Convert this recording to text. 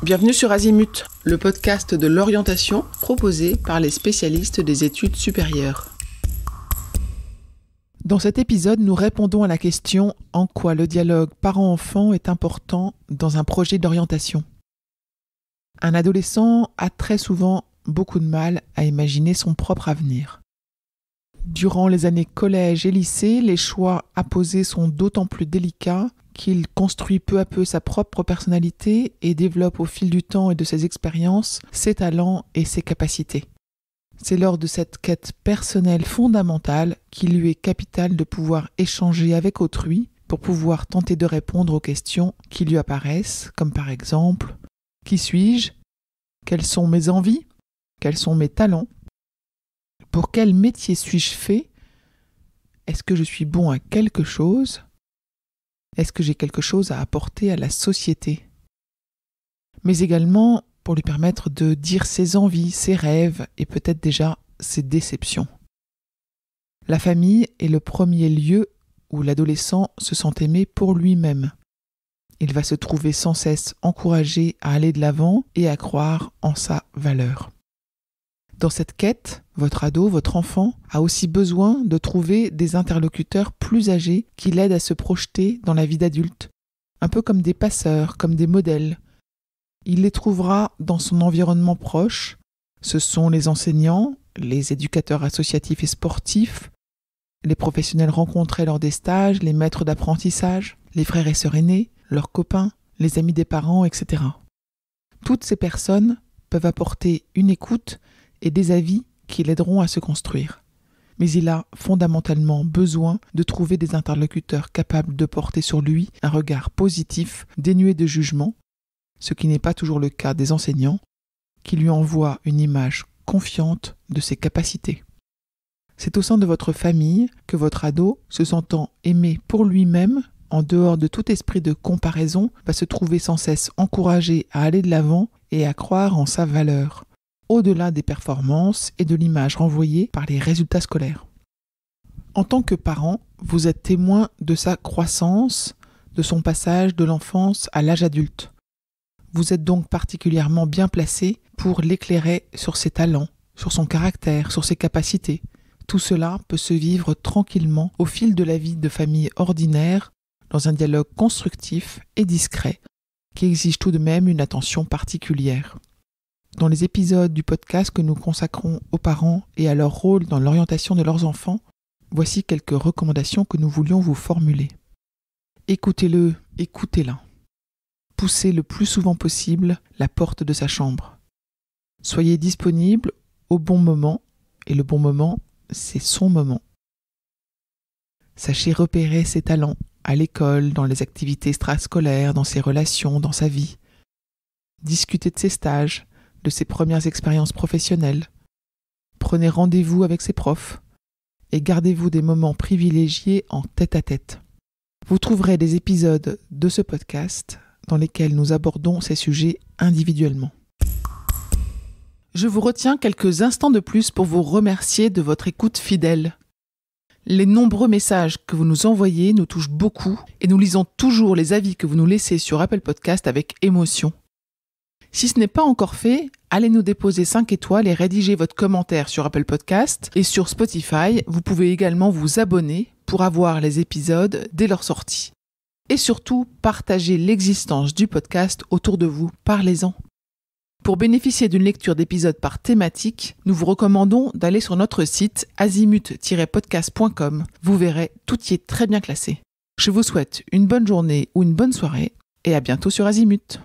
Bienvenue sur Azimut, le podcast de l'orientation proposé par les spécialistes des études supérieures. Dans cet épisode, nous répondons à la question « En quoi le dialogue parent-enfant est important dans un projet d'orientation ?» Un adolescent a très souvent beaucoup de mal à imaginer son propre avenir. Durant les années collège et lycée, les choix à poser sont d'autant plus délicats qu'il construit peu à peu sa propre personnalité et développe au fil du temps et de ses expériences ses talents et ses capacités. C'est lors de cette quête personnelle fondamentale qu'il lui est capital de pouvoir échanger avec autrui pour pouvoir tenter de répondre aux questions qui lui apparaissent, comme par exemple « Qui suis-je ? Quelles sont mes envies ? Quels sont mes talents ? Pour quel métier suis-je fait ? Est-ce que je suis bon à quelque chose ? Est-ce que j'ai quelque chose à apporter à la société ? Mais également pour lui permettre de dire ses envies, ses rêves et peut-être déjà ses déceptions. La famille est le premier lieu où l'adolescent se sent aimé pour lui-même. Il va se trouver sans cesse encouragé à aller de l'avant et à croire en sa valeur. Dans cette quête, votre ado, votre enfant, a aussi besoin de trouver des interlocuteurs plus âgés qui l'aident à se projeter dans la vie d'adulte, un peu comme des passeurs, comme des modèles. Il les trouvera dans son environnement proche. Ce sont les enseignants, les éducateurs associatifs et sportifs, les professionnels rencontrés lors des stages, les maîtres d'apprentissage, les frères et sœurs aînés, leurs copains, les amis des parents, etc. Toutes ces personnes peuvent apporter une écoute et des avis qui l'aideront à se construire. Mais il a fondamentalement besoin de trouver des interlocuteurs capables de porter sur lui un regard positif, dénué de jugement, ce qui n'est pas toujours le cas des enseignants, qui lui envoient une image confiante de ses capacités. C'est au sein de votre famille que votre ado, se sentant aimé pour lui-même, en dehors de tout esprit de comparaison, va se trouver sans cesse encouragé à aller de l'avant et à croire en sa valeur, au-delà des performances et de l'image renvoyée par les résultats scolaires. En tant que parent, vous êtes témoin de sa croissance, de son passage de l'enfance à l'âge adulte. Vous êtes donc particulièrement bien placé pour l'éclairer sur ses talents, sur son caractère, sur ses capacités. Tout cela peut se vivre tranquillement au fil de la vie de famille ordinaire, dans un dialogue constructif et discret, qui exige tout de même une attention particulière. Dans les épisodes du podcast que nous consacrons aux parents et à leur rôle dans l'orientation de leurs enfants, voici quelques recommandations que nous voulions vous formuler. Écoutez-le, écoutez-la. Poussez le plus souvent possible la porte de sa chambre. Soyez disponible au bon moment, et le bon moment, c'est son moment. Sachez repérer ses talents à l'école, dans les activités extrascolaires, dans ses relations, dans sa vie. Discutez de ses stages, de ses premières expériences professionnelles. Prenez rendez-vous avec ses profs et gardez-vous des moments privilégiés en tête-à-tête. Vous trouverez des épisodes de ce podcast dans lesquels nous abordons ces sujets individuellement. Je vous retiens quelques instants de plus pour vous remercier de votre écoute fidèle. Les nombreux messages que vous nous envoyez nous touchent beaucoup et nous lisons toujours les avis que vous nous laissez sur Apple Podcast avec émotion. Si ce n'est pas encore fait, allez nous déposer 5 étoiles et rédigez votre commentaire sur Apple Podcast et sur Spotify. Vous pouvez également vous abonner pour avoir les épisodes dès leur sortie. Et surtout, partagez l'existence du podcast autour de vous, parlez-en. Pour bénéficier d'une lecture d'épisodes par thématique, nous vous recommandons d'aller sur notre site azimut-podcast.com. Vous verrez, tout y est très bien classé. Je vous souhaite une bonne journée ou une bonne soirée et à bientôt sur Azimut.